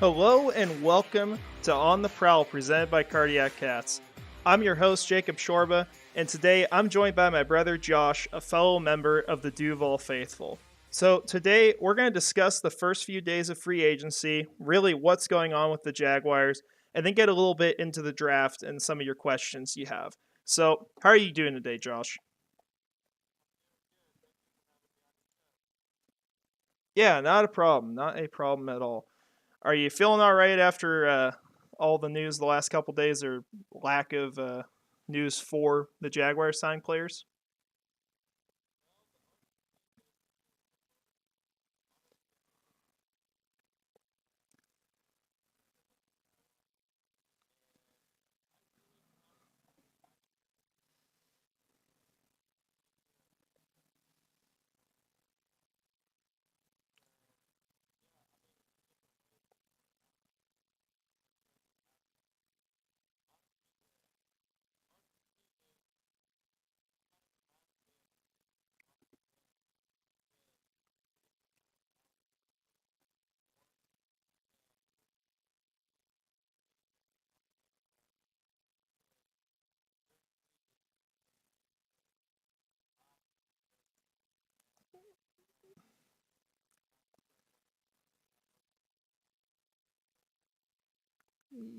Hello and welcome to On the Prowl presented by Cardiac Cats. I'm your host, Jacob Shorba, and today I'm joined by my brother Josh, a fellow member of the Duval Faithful. So today we're going to discuss the first few days of free agency, really what's going on with the Jaguars, and then get a little bit into the draft and some of your questions you have. So, how are you doing today, Josh? Yeah, not a problem. Not a problem at all. Are you feeling all right after all the news the last couple days or lack of news for the Jaguars signed players?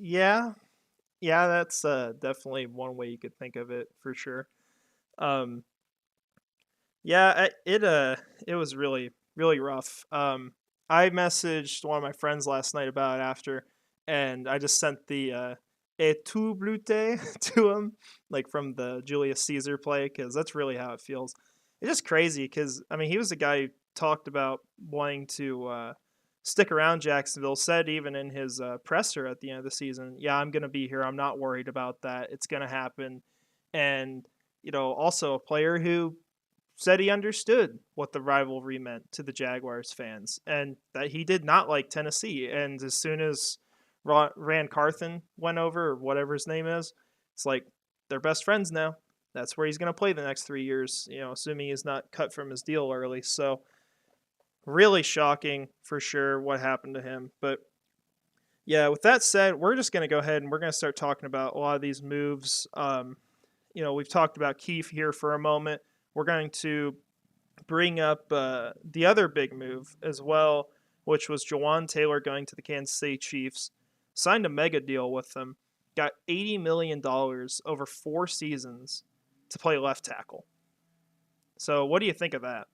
Yeah, yeah, that's definitely one way you could think of it for sure. Um, it was really rough. I messaged one of my friends last night about it after, and I just sent the "Et tu Blute" to him, like from the Julius Caesar play, because that's really how it feels. It's just crazy because I mean he was the guy who talked about wanting to stick around Jacksonville. Said even in his presser at the end of the season, "Yeah, I'm gonna be here. I'm not worried about that. It's gonna happen." And also a player who said he understood what the rivalry meant to the Jaguars fans and that he did not like Tennessee. And as soon as Rand Carthen went over, or whatever his name is, it's like they're best friends now. That's where he's going to play the next 3 years, assuming he's not cut from his deal early. So, really shocking for sure what happened to him. But yeah, with that said, we're just going to go ahead and we're going to start talking about a lot of these moves. We've talked about Keefe here for a moment. We're going to bring up the other big move as well, which was Jawan Taylor going to the Kansas City Chiefs. Signed a mega deal with them, got $80 million over 4 seasons to play left tackle. So, what do you think of that?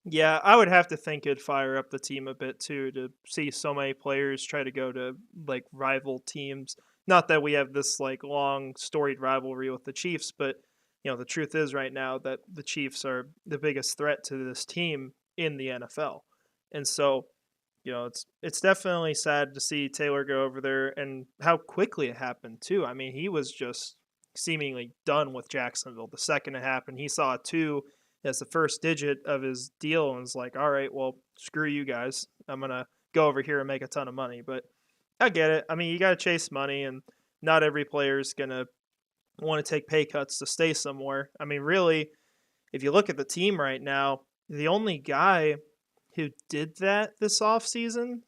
Yeah, I would have to think it'd fire up the team a bit too to see so many players try to go to like rival teams. Not that we have this like long storied rivalry with the Chiefs, but the truth is right now that the Chiefs are the biggest threat to this team in the NFL. And so, it's definitely sad to see Taylor go over there and how quickly it happened too. I mean, he was just seemingly done with Jacksonville the second it happened. He saw a two as the first digit of his deal and was like, all right, well, screw you guys. I'm going to go over here and make a ton of money. But I get it. I mean, you got to chase money, and not every player is going to want to take pay cuts to stay somewhere. I mean, really, if you look at the team right now, the only guy who did that this offseason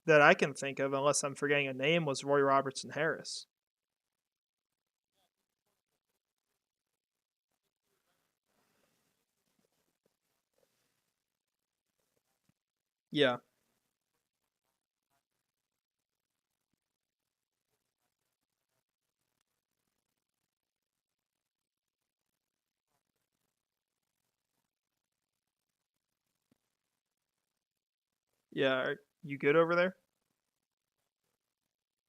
that I can think of, unless I'm forgetting a name, was Roy Robertson Harris. Yeah. Yeah, are you good over there?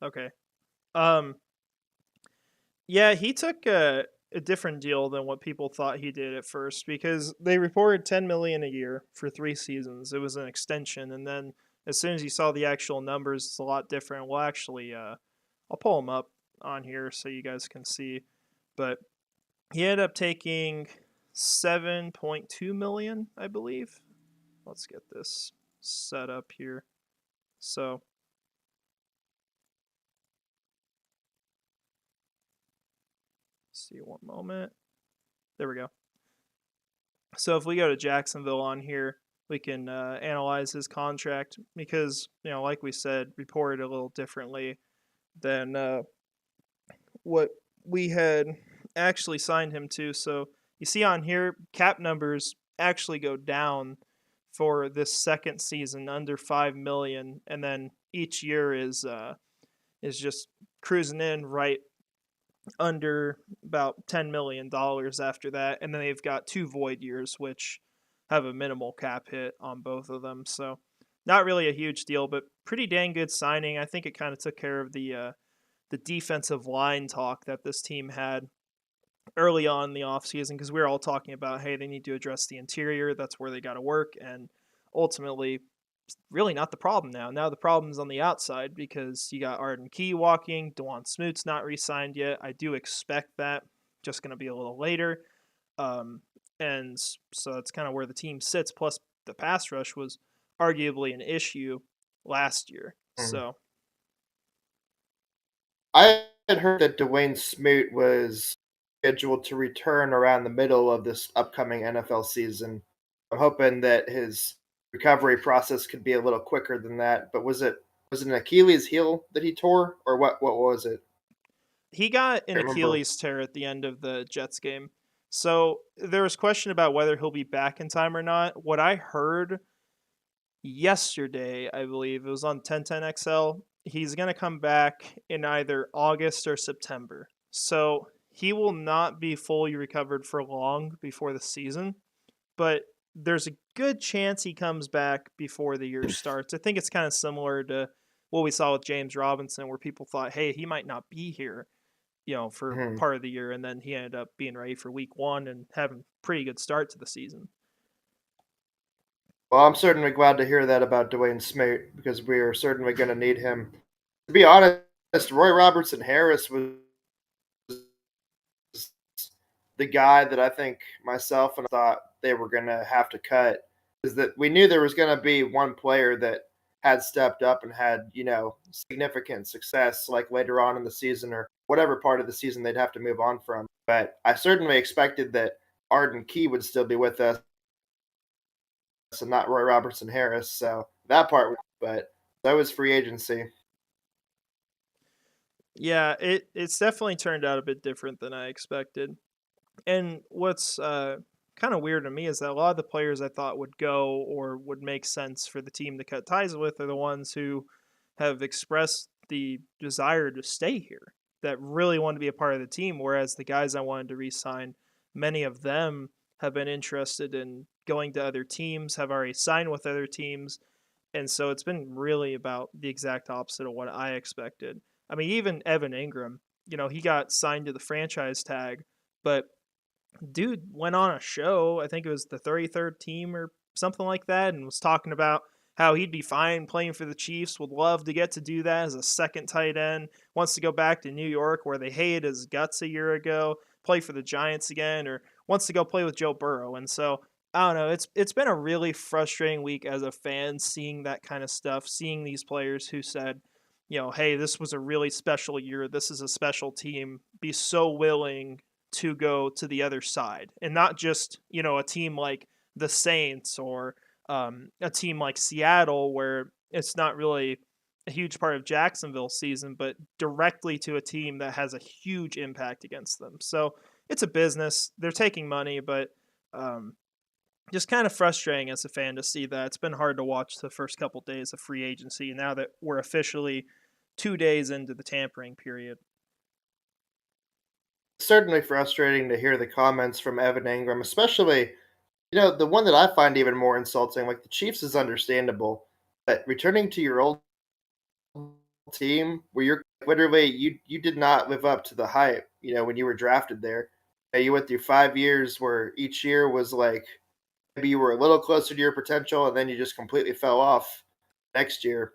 Okay. Um, yeah, he took a different deal than what people thought he did at first because they reported 10 million a year for 3 seasons. It was an extension, and then as soon as you saw the actual numbers, it's a lot different. Well, actually, I'll pull them up on here so you guys can see. But he ended up taking 7.2 million, I believe. Let's get this set up here. So see one moment. There we go. So if we go to Jacksonville on here, we can analyze his contract because, like we said, reported a little differently than what we had actually signed him to. So you see on here, cap numbers actually go down for this second season, under 5 million, and then each year is just cruising in right under about $10 million after that, and then they've got 2 void years, which have a minimal cap hit on both of them. So not really a huge deal, but pretty dang good signing. I think it kind of took care of the defensive line talk that this team had early on in the offseason because we were all talking about, hey, they need to address the interior. That's where they got to work, and ultimately really not the problem now. Now the problem's on the outside because you got Arden Key walking, Dewan Smoot's not re-signed yet. I do expect that, just going to be a little later. And so that's kind of where the team sits. Plus, the pass rush was arguably an issue last year. Mm. So I had heard that Dwayne Smoot was scheduled to return around the middle of this upcoming NFL season. I'm hoping that his recovery process could be a little quicker than that. But was it an Achilles heel that he tore, or what was it? he got I an can't remember. Achilles tear at the end of the Jets game. So there was question about whether he'll be back in time or not. What I heard yesterday, I believe it was on 1010XL, he's going to come back in either August or September. So he will not be fully recovered for long before the season, but there's a good chance he comes back before the year starts. I think it's kind of similar to what we saw with James Robinson, where people thought, hey, he might not be here, for Mhm. part of the year, and then he ended up being ready for week one and having a pretty good start to the season. Well, I'm certainly glad to hear that about Dwayne Smoot because we are certainly going to need him. To be honest, Roy Robertson Harris was the guy that I think myself and I thought they were going to have to cut, is that we knew there was going to be one player that had stepped up and had, significant success like later on in the season or whatever part of the season they'd have to move on from. But I certainly expected that Arden Key would still be with us and not Roy Robertson Harris. So that part, but that was free agency. Yeah, it's definitely turned out a bit different than I expected. And what's kind of weird to me is that a lot of the players I thought would go or would make sense for the team to cut ties with are the ones who have expressed the desire to stay here, that really want to be a part of the team. Whereas the guys I wanted to re sign, many of them have been interested in going to other teams, have already signed with other teams. And so it's been really about the exact opposite of what I expected. I mean, even Evan Ingram, he got signed to the franchise tag, but dude went on a show. I think it was the 33rd team or something like that, and was talking about how he'd be fine playing for the Chiefs, would love to get to do that as a second tight end, wants to go back to New York where they hated his guts a year ago, play for the Giants again, or wants to go play with Joe Burrow. And so I don't know. It's been a really frustrating week as a fan seeing that kind of stuff, seeing these players who said, hey, this was a really special year. This is a special team. Be so willing to go to the other side and not just, a team like the Saints or a team like Seattle where it's not really a huge part of Jacksonville's season, but directly to a team that has a huge impact against them. So it's a business. They're taking money, but um, just kind of frustrating as a fan to see that. It's been hard to watch the first couple days of free agency now that we're officially 2 days into the tampering period. Certainly frustrating to hear the comments from Evan Ingram, especially, the one that I find even more insulting. Like the Chiefs is understandable. But returning to your old team where you're literally you did not live up to the hype, when you were drafted there. You went through 5 years where each year was like maybe you were a little closer to your potential and then you just completely fell off next year.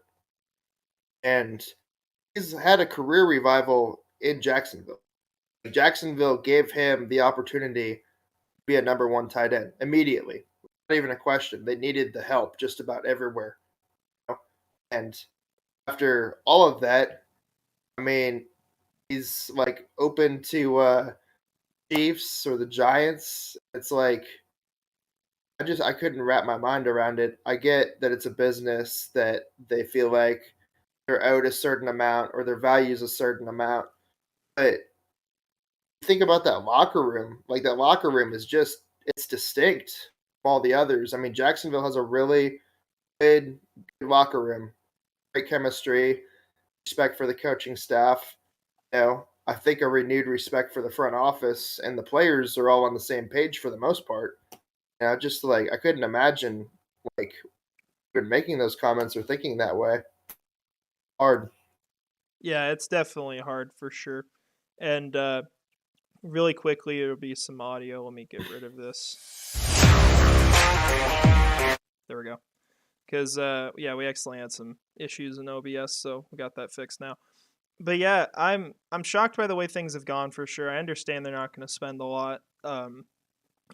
And he's had a career revival in Jacksonville. Jacksonville gave him the opportunity to be a number one tight end immediately. Not even a question. They needed the help just about everywhere. And after all of that, I mean, he's like open to Chiefs or the Giants. It's like I couldn't wrap my mind around it. I get that it's a business that they feel like they're owed a certain amount or their values a certain amount. But think about that locker room. Like that locker room is just it's distinct from all the others. I mean, Jacksonville has a really good locker room, great chemistry, respect for the coaching staff. I think a renewed respect for the front office and the players are all on the same page for the most part. Just like I couldn't imagine like even making those comments or thinking that way. Hard. Yeah, it's definitely hard for sure. And really quickly, it'll be some audio. Let me get rid of this. There we go. Because yeah, we actually had some issues in OBS, so we got that fixed now. But yeah, I'm shocked by the way things have gone for sure. I understand they're not going to spend a lot.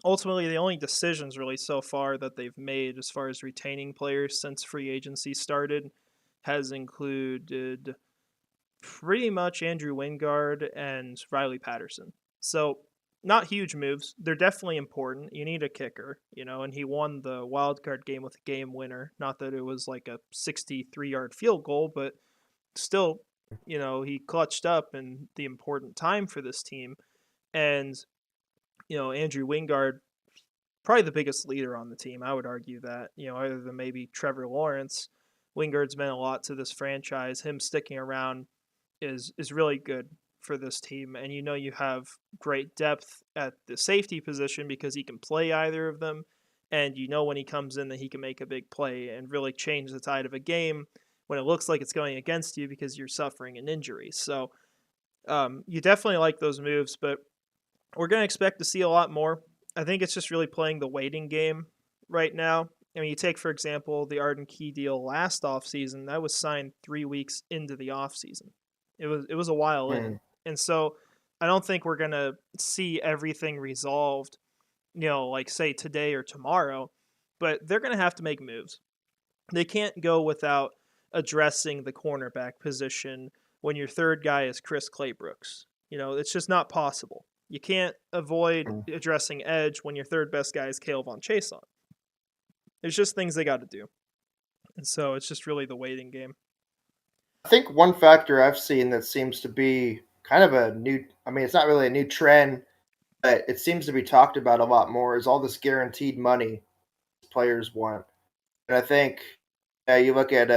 Ultimately, the only decisions really so far that they've made as far as retaining players since free agency started has included pretty much Andrew Wingard and Riley Patterson. So not huge moves. They're definitely important. You need a kicker, and he won the wild card game with a game winner. Not that it was like a 63-yard field goal, but still, he clutched up in the important time for this team. And, Andrew Wingard, probably the biggest leader on the team. I would argue that, other than maybe Trevor Lawrence, Wingard's meant a lot to this franchise. Him sticking around is really good for this team. And you have great depth at the safety position because he can play either of them. And when he comes in that he can make a big play and really change the tide of a game when it looks like it's going against you because you're suffering an injury. So you definitely like those moves, but we're going to expect to see a lot more. I think it's just really playing the waiting game right now. I mean, you take, for example, the Arden Key deal last offseason. That was signed 3 weeks into the offseason. It was a while in. And so I don't think we're going to see everything resolved, like say today or tomorrow, but they're going to have to make moves. They can't go without addressing the cornerback position when your third guy is Chris Claybrooks. It's just not possible. You can't avoid addressing edge when your third best guy is Cale Von Chason. There's just things they got to do. And so it's just really the waiting game. I think one factor I've seen that seems to be kind of a new, I mean, it's not really a new trend, but it seems to be talked about a lot more is all this guaranteed money players want. And I think you look at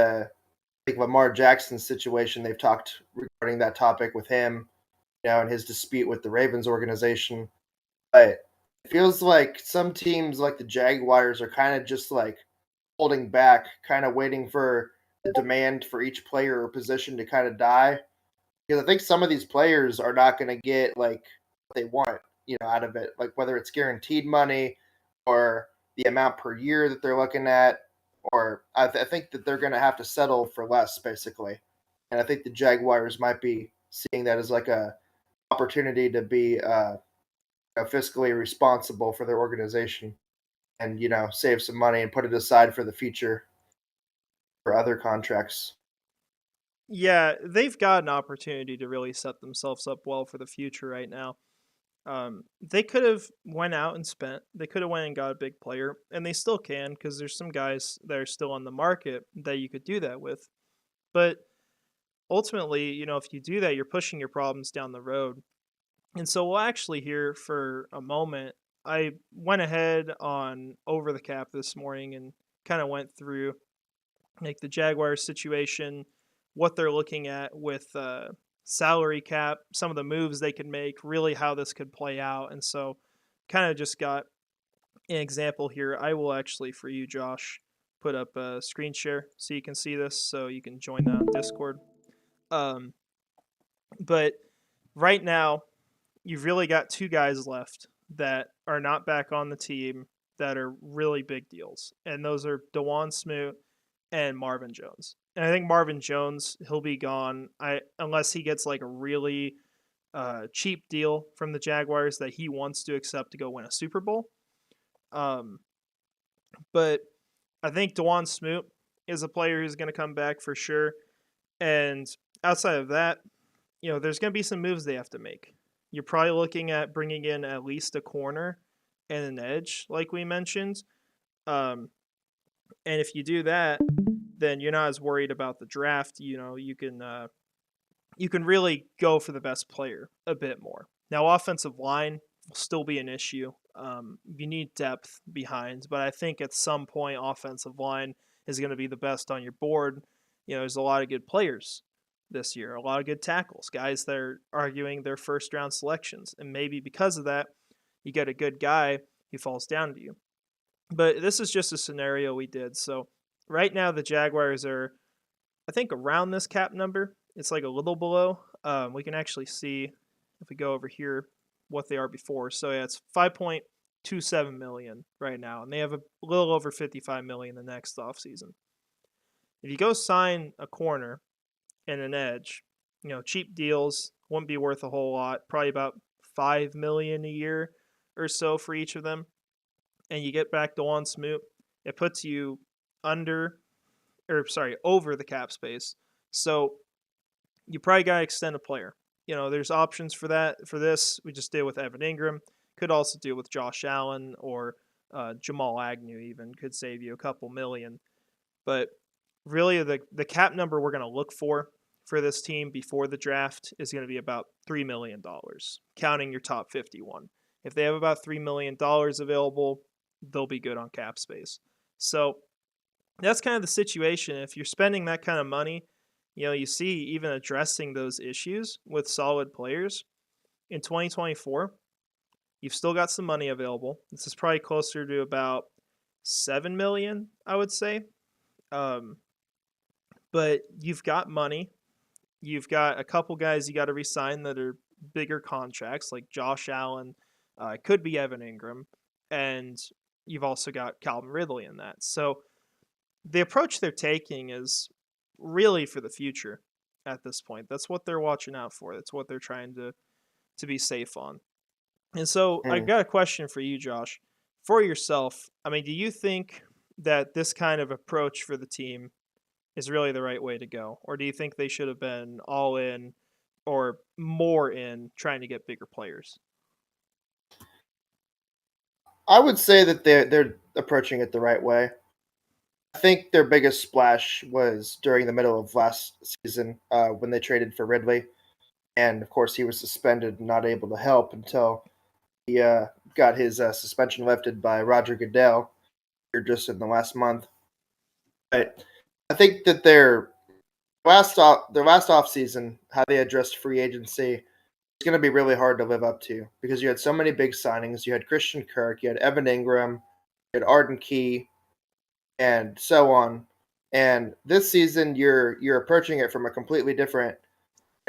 like Lamar Jackson's situation, they've talked regarding that topic with him, and his dispute with the Ravens organization. But it feels like some teams like the Jaguars are kind of just like holding back, kind of waiting for the demand for each player or position to kind of die. Because I think some of these players are not going to get like what they want, out of it. Like whether it's guaranteed money or the amount per year that they're looking at, or I think that they're going to have to settle for less, basically. And I think the Jaguars might be seeing that as like a opportunity to be fiscally responsible for their organization and save some money and put it aside for the future for other contracts. Yeah, they've got an opportunity to really set themselves up well for the future right now. They could have went out and spent. They could have went and got a big player, and they still can because there's some guys that are still on the market that you could do that with. But ultimately, if you do that, you're pushing your problems down the road. And so we'll actually hear for a moment. I went ahead on Over the Cap this morning and kind of went through like the Jaguars situation, what they're looking at with salary cap, some of the moves they could make, really how this could play out. And so kind of just got an example here. I will actually, for you, Josh, put up a screen share so you can see this, so you can join that on Discord. Um, but right now, you've really got two guys left that are not back on the team that are really big deals, and those are Dewan Smoot and Marvin Jones. And I think Marvin Jones, he'll be gone. Unless he gets like a really cheap deal from the Jaguars that he wants to accept to go win a Super Bowl. Um, but I think Dewan Smoot is a player who's going to come back for sure. And outside of that, there's going to be some moves they have to make. You're probably looking at bringing in at least a corner and an edge, like we mentioned. Um, and if you do that, then you're not as worried about the draft. You can really go for the best player a bit more. Now, offensive line will still be an issue. You need depth behind, but I think at some point, offensive line is going to be the best on your board. There's a lot of good players this year, a lot of good tackles, guys that are arguing their first round selections. And maybe because of that, you get a good guy who falls down to you. But this is just a scenario we did. So right now, the Jaguars are, I think, around this cap number. It's like a little below. We can actually see if we go over here what they are before. So yeah, it's 5.27 million right now, and they have a little over 55 million the next offseason. If you go sign a corner and an edge, cheap deals wouldn't be worth a whole lot. Probably about 5 million a year or so for each of them. And you get back Dewan Smoot, it puts you over the cap space. So you probably got to extend a player. There's options for that. For this, we just did with Evan Ingram. Could also do with Josh Allen or Jamal Agnew. Even could save you a couple million. But really, the cap number we're going to look for this team before the draft is going to be about $3 million, counting your top 51. If they have about $3 million available, they'll be good on cap space. So that's kind of the situation. If you're spending that kind of money, you see even addressing those issues with solid players in 2024, you've still got some money available. This is probably closer to about 7 million, I would say. But you've got money. You've got a couple guys you got to re-sign that are bigger contracts, like Josh Allen, could be Evan Ingram, and you've also got Calvin Ridley in that. So the approach they're taking is really for the future at this point. That's what they're watching out for. That's what they're trying to be safe on. And so I got a question for you, Josh. For yourself, I mean, do you think that this kind of approach for the team is really the right way to go? Or do you think they should have been all in or more in trying to get bigger players? I would say that they're approaching it the right way. I think their biggest splash was during the middle of last season when they traded for Ridley, and of course he was suspended and not able to help until he got his suspension lifted by Roger Goodell here just in the last month. But I think that their last off season, how they addressed free agency, is going to be really hard to live up to because you had so many big signings. You had Christian Kirk, you had Evan Ingram, you had Arden Key, and so on. And this season, you're approaching it from a completely different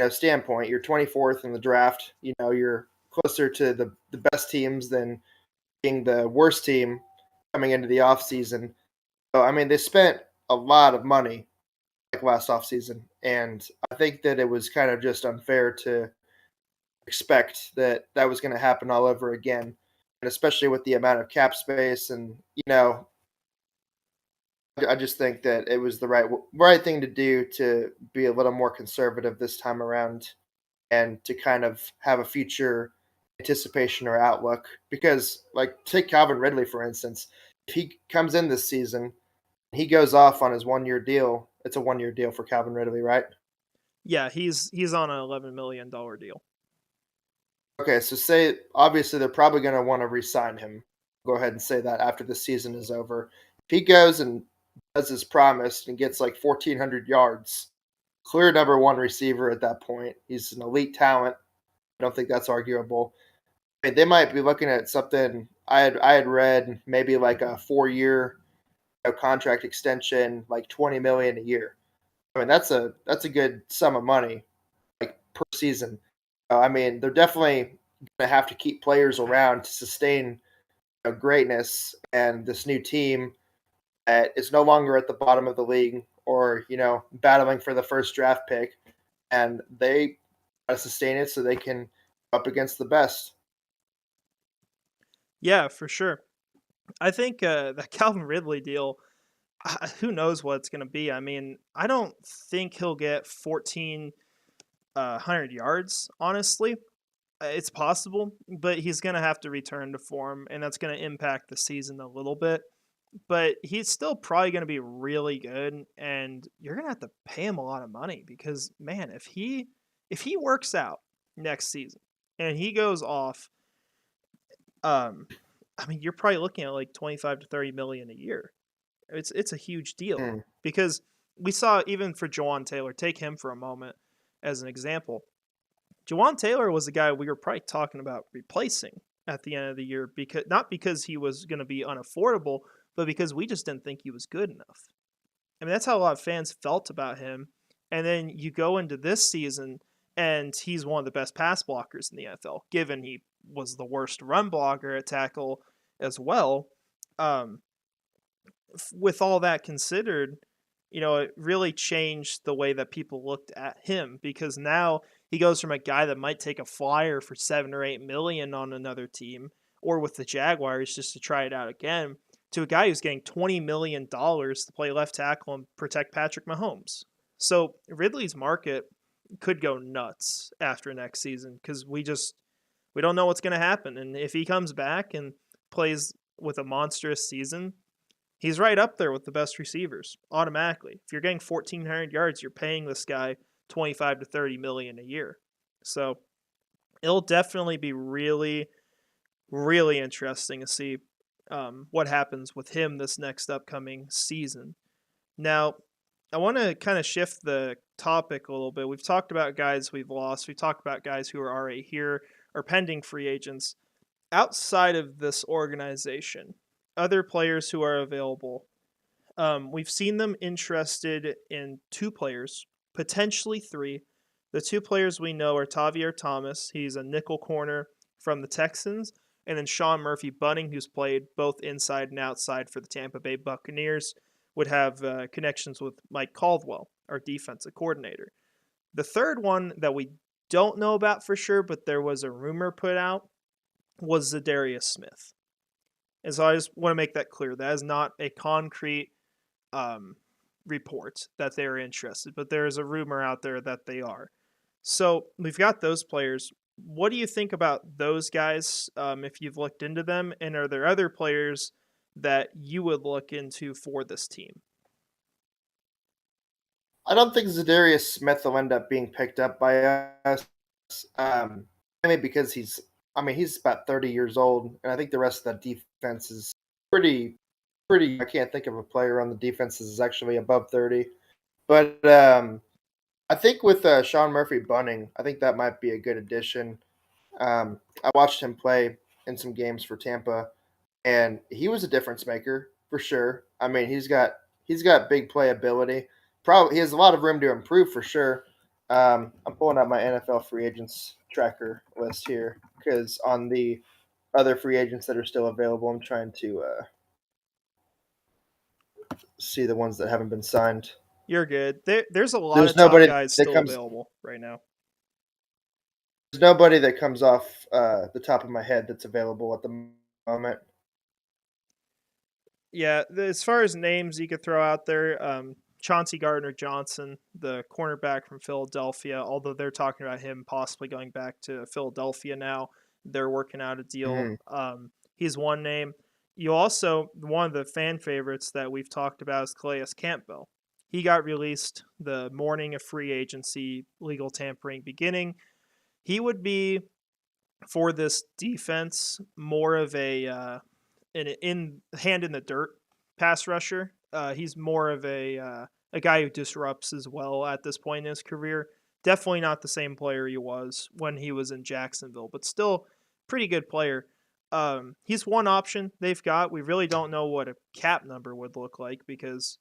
standpoint. You're 24th in the draft. You're closer to the best teams than being the worst team coming into the offseason. So, I mean, they spent a lot of money like last offseason, and I think that it was kind of just unfair to expect that that was going to happen all over again, and especially with the amount of cap space. And I just think that it was the right thing to do to be a little more conservative this time around, and to kind of have a future anticipation or outlook. Because, like, take Calvin Ridley for instance, if he comes in this season, he goes off on his 1 year deal. It's a 1 year deal for Calvin Ridley, right? Yeah, he's on an $11 million deal. Okay, so say obviously they're probably going to want to re-sign him. Go ahead and say that after the season is over. If he goes and does as promised and gets like 1,400 yards, clear number one receiver at that point. He's an elite talent. I don't think that's arguable. I mean, they might be looking at something I had read maybe like a 4 year, contract extension, like 20 million a year. I mean, that's a good sum of money like per season. I mean, they're definitely gonna have to keep players around to sustain greatness and this new team that is no longer at the bottom of the league or battling for the first draft pick, and they gotta sustain it so they can up against the best. Yeah, for sure. I think that Calvin Ridley deal, who knows what it's going to be. I mean, I don't think he'll get 1,400 yards, honestly. It's possible, but he's going to have to return to form, and that's going to impact the season a little bit. But he's still probably going to be really good, and you're going to have to pay him a lot of money because, man, if he works out next season and he goes off, um, I mean, you're probably looking at like 25 to 30 million a year. It's a huge deal Mm. because we saw even for Jawan Taylor, take him for a moment as an example. Jawan Taylor was the guy we were probably talking about replacing at the end of the year because not because he was going to be unaffordable, but because we just didn't think he was good enough. I mean, that's how a lot of fans felt about him. And then you go into this season, and he's one of the best pass blockers in the NFL, given he was the worst run blocker at tackle as well. Um, with all that considered, it really changed the way that people looked at him because now he goes from a guy that might take a flyer for 7 or 8 million on another team or with the Jaguars just to try it out again to a guy who's getting $20 million to play left tackle and protect Patrick Mahomes. So Ridley's market could go nuts after next season because we don't know what's going to happen. And if he comes back and plays with a monstrous season, he's right up there with the best receivers automatically. If you're getting 1,400 yards, you're paying this guy 25 to 30 million a year. So it'll definitely be really, really interesting to see what happens with him this next upcoming season. Now, I want to kind of shift the topic a little bit. We've talked about guys we've lost. We've talked about guys who are already here or pending free agents. Outside of this organization, other players who are available, we've seen them interested in two players, potentially three. The two players we know are Tavier Thomas. He's a nickel corner from the Texans, and then Sean Murphy-Bunting, who's played both inside and outside for the Tampa Bay Buccaneers, would have connections with Mike Caldwell, our defensive coordinator. The third one that we don't know about for sure, but there was a rumor put out, was Zadarius Smith. And so I just want to make that clear. That is not a concrete report that they're interested, but there is a rumor out there that they are. So we've got those players. What do you think about those guys if you've looked into them? And are there other players that you would look into for this team? I don't think Zadarius Smith will end up being picked up by us. Mainly because he's about 30 years old, and I think the rest of that defense is pretty, pretty. I can't think of a player on the defense that is actually above 30. But I think with Sean Murphy Bunting, I think that might be a good addition. I watched him play in some games for Tampa, and he was a difference maker for sure. I mean, he's got big playability. Probably he has a lot of room to improve for sure. I'm pulling out my NFL free agents tracker list here because on the other free agents that are still available, I'm trying to see the ones that haven't been signed. You're good. There's a lot There's of top nobody guys that still comes. available right now. There's nobody that comes off the top of my head that's available at the moment. Yeah, as far as names you could throw out there, Chauncey Gardner Johnson, the cornerback from Philadelphia, although they're talking about him possibly going back to Philadelphia now, they're working out a deal. Mm-hmm. He's one name. You also, one of the fan favorites that we've talked about is Calais Campbell. He got released the morning of free agency legal tampering beginning. He would be, for this defense, more of an in hand in the dirt pass rusher. He's more of a guy who disrupts as well at this point in his career. Definitely not the same player he was when he was in Jacksonville, but still pretty good player. He's one option they've got. We really don't know what a cap number would look like because,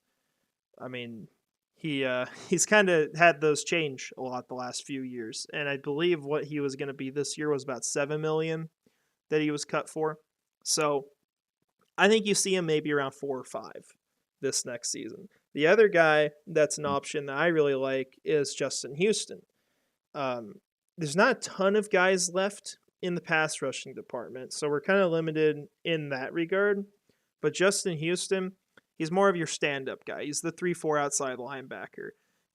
I mean, he's kind of had those change a lot the last few years, and I believe what he was going to be this year was about 7 million that he was cut for. So I think you see him maybe around 4 or 5 this next season. The other guy that's an option that I really like is Justin Houston. Um, there's not a ton of guys left in the pass rushing department, so we're kind of limited in that regard. But Justin Houston, he's more of your stand up guy. He's the 3-4 outside linebacker.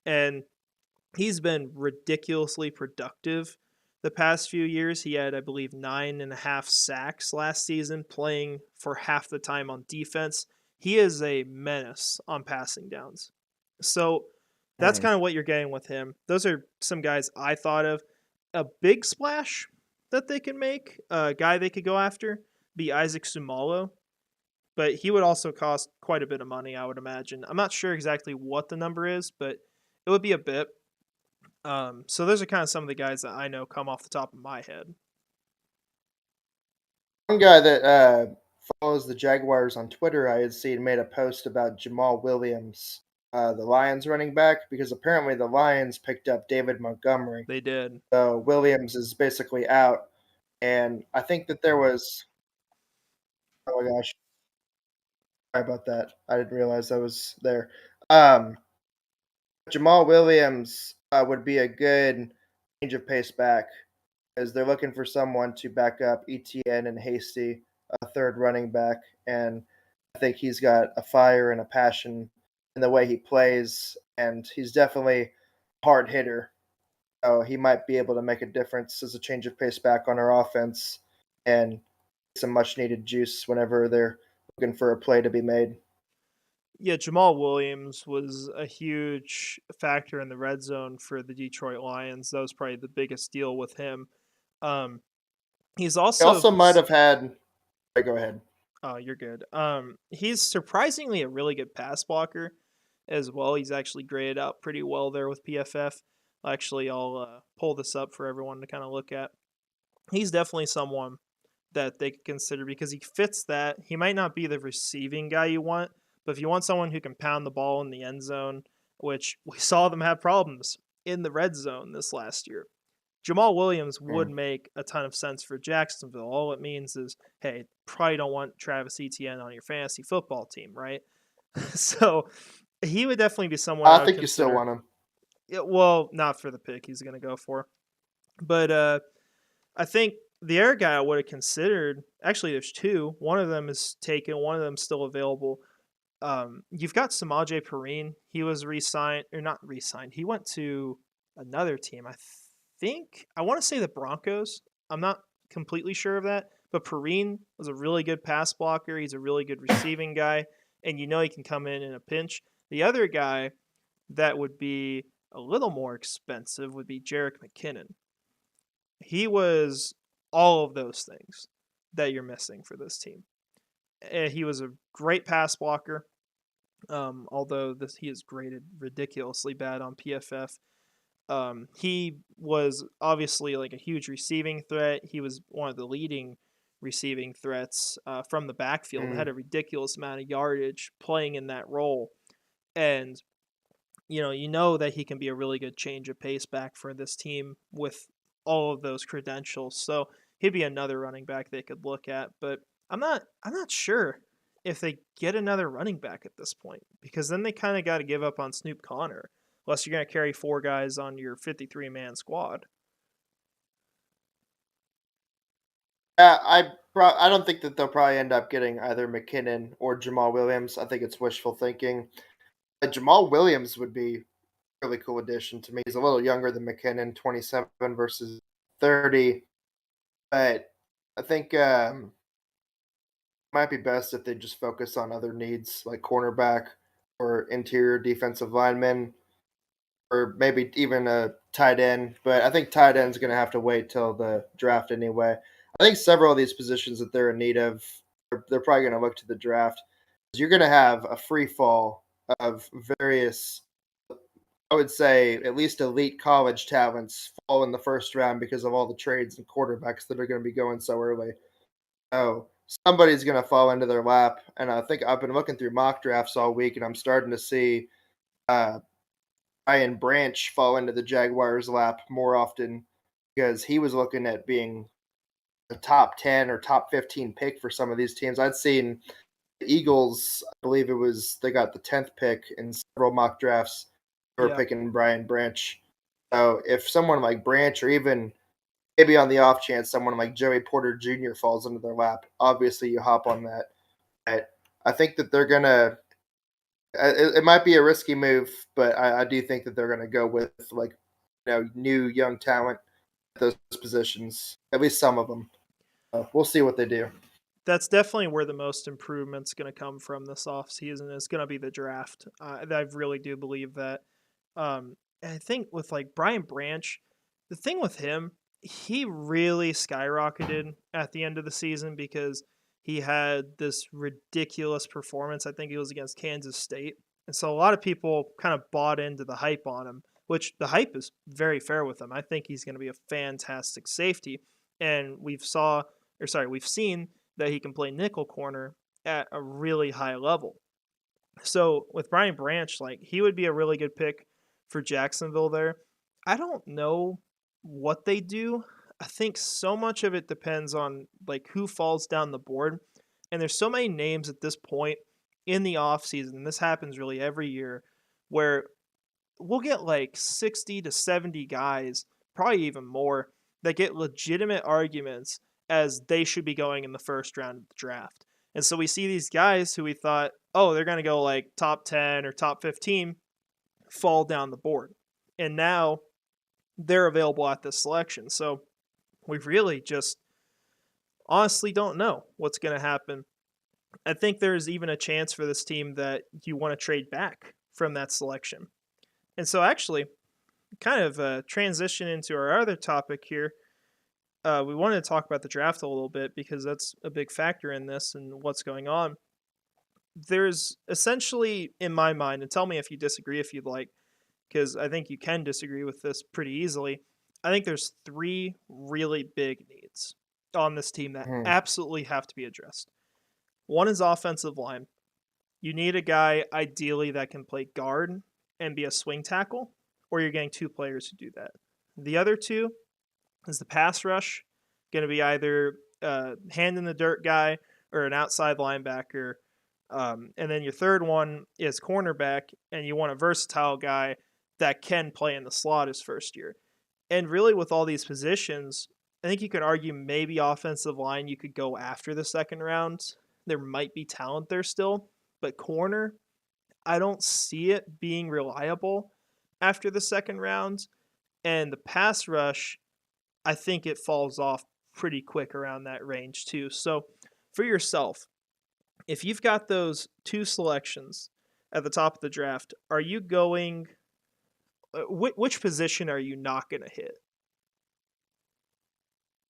And he's been ridiculously productive the past few years. He had, I believe, 9.5 sacks last season, playing for half the time on defense. He is a menace on passing downs. So that's Mm. kind of what you're getting with him. Those are some guys I thought of. A big splash that they can make, a guy they could go after, be Isaac Sumalo, but he would also cost quite a bit of money, I would imagine. I'm not sure exactly what the number is, but it would be a bit. So those are kind of some of the guys that I know come off the top of my head. One guy that follows the Jaguars on Twitter, I had seen, made a post about Jamal Williams, the Lions running back, because apparently the Lions picked up David Montgomery. They did. So Williams is basically out. And I think that there was, oh my gosh, sorry about that. I didn't realize I was there. Um, Jamal Williams would be a good change of pace back because they're looking for someone to back up ETN and Hasty, a third running back. And I think he's got a fire and a passion in the way he plays, and he's definitely a hard hitter. So he might be able to make a difference as a change of pace back on our offense and some much needed juice whenever they're looking for a play to be made. Yeah, Jamal Williams was a huge factor in the red zone for the Detroit Lions. That was probably the biggest deal with him. Um, he's He also also might have had. Go ahead. oh, you're good. He's surprisingly a really good pass blocker as well. He's actually graded out pretty well there with PFF. Actually, I'll pull this up for everyone to kind of look at. He's definitely someone that they could consider because he fits that. He might not be the receiving guy you want, but if you want someone who can pound the ball in the end zone, which we saw them have problems in the red zone this last year, Jamal Williams would Mm. make a ton of sense for Jacksonville. All it means is, hey, probably don't want Travis Etienne on your fantasy football team, right? So he would definitely be someone I I would think you still consider. want him. Yeah, well, not for the pick he's going to go for, but I think the other guy I would have considered. Actually, there's two. One of them is taken. One of them's still available. You've got Samaje Perine. He was re-signed or not re-signed. He went to another team. I think I want to say the Broncos. I'm not completely sure of that, but Perine was a really good pass blocker. He's a really good receiving guy, and you know he can come in a pinch. The other guy that would be a little more expensive would be Jerick McKinnon. He was all of those things that you're missing for this team. He was a great pass blocker, although he is graded ridiculously bad on PFF. He was obviously like a huge receiving threat. He was one of the leading receiving threats from the backfield. Had Mm. a ridiculous amount of yardage playing in that role, and you know that he can be a really good change of pace back for this team with all of those credentials. So he'd be another running back they could look at, but I'm not sure if they get another running back at this point because then they kind of got to give up on Snoop Connor unless you're going to carry 4 guys on your 53-man squad. I don't think that they'll probably end up getting either McKinnon or Jamal Williams. I think it's wishful thinking. Jamal Williams would be a really cool addition to me. He's a little younger than McKinnon, 27 versus 30, but I think might be best if they just focus on other needs like cornerback or interior defensive linemen or maybe even a tight end. But I think tight end's going to have to wait till the draft anyway. I think several of these positions that they're in need of, they're probably going to look to the draft. You're going to have a free fall of various, I would say, at least elite college talents fall in the first round because of all the trades and quarterbacks that are going to be going so early. So somebody's going to fall into their lap. And I think I've been looking through mock drafts all week, and I'm starting to see uh, Ryan Branch fall into the Jaguars' lap more often because he was looking at being a top 10 or top 15 pick for some of these teams. I'd seen the Eagles, I believe it was, they got the 10th pick in several mock drafts. They were Yeah. picking Brian Branch. So if someone like Branch, or even maybe on the off chance someone like Joey Porter Jr. falls into their lap, obviously you hop on that. But I think that they're going to, it might be a risky move, but I do think that they're going to go with like, new young talent at those positions, at least some of them. We'll see what they do. That's definitely where the most improvement's going to come from this offseason is going to be the draft. I really do believe that. I think with like Brian Branch, the thing with him, he really skyrocketed at the end of the season because he had this ridiculous performance. I think it was against Kansas State. And so a lot of people kind of bought into the hype on him, which the hype is very fair with him. I think he's going to be a fantastic safety. And we've seen that he can play nickel corner at a really high level. So with Brian Branch, like he would be a really good pick for Jacksonville there. I don't know what they do. I think so much of it depends on like who falls down the board. And there's so many names at this point in the offseason, and this happens really every year, where we'll get like 60 to 70 guys, probably even more, that get legitimate arguments as they should be going in the first round of the draft. And so we see these guys who we thought, oh, they're going to go like top 10 or top 15, fall down the board. And now they're available at this selection. So we really just honestly don't know what's going to happen. I think there's even a chance for this team that you want to trade back from that selection. And so, actually, kind of transition into our other topic here. We wanted to talk about the draft a little bit because that's a big factor in this and what's going on. There's essentially, in my mind, and tell me if you disagree if you'd like, because I think you can disagree with this pretty easily. I think there's three really big needs on this team that Hmm. absolutely have to be addressed. One is offensive line. You need a guy ideally that can play guard and be a swing tackle, or you're getting two players who do that. The other two is the pass rush, going to be either a hand in the dirt guy or an outside linebacker. And then your third one is cornerback, and you want a versatile guy that can play in the slot his first year. And really, with all these positions, I think you could argue maybe offensive line you could go after the second round. There might be talent there still, but corner, I don't see it being reliable after the second round. And the pass rush, I think it falls off pretty quick around that range too. So for yourself, if you've got those two selections at the top of the draft, are you going? Which position are you not going to hit?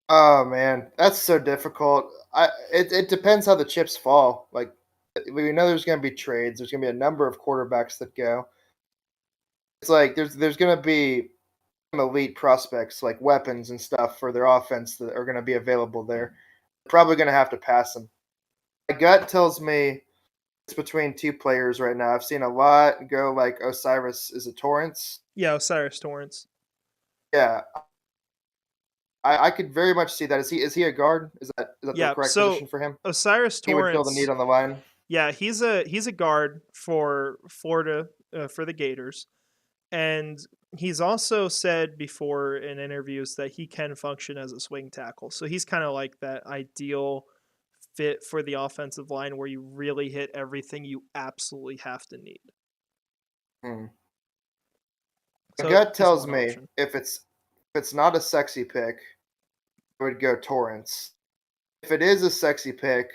Oh man, that's so difficult. It depends how the chips fall. Like we know there's going to be trades. There's going to be a number of quarterbacks that go. It's like there's going to be some elite prospects like weapons and stuff for their offense that are going to be available there. Probably going to have to pass them. My gut tells me it's between two players right now. I've seen a lot go like Osiris. Is it Torrance? Yeah, Osiris Torrance. Yeah, I could very much see that. Is he a guard? Is that the Yeah, correct so position for him? Osiris He would fill the need Torrance. on the line. Yeah, he's a guard for Florida for the Gators. And he's also said before in interviews that he can function as a swing tackle. So he's kind of like that ideal fit for the offensive line where you really hit everything you absolutely have to need. Hmm. My So gut he's tells one me option. if it's not a sexy pick, I would go Torrance. If it is a sexy pick,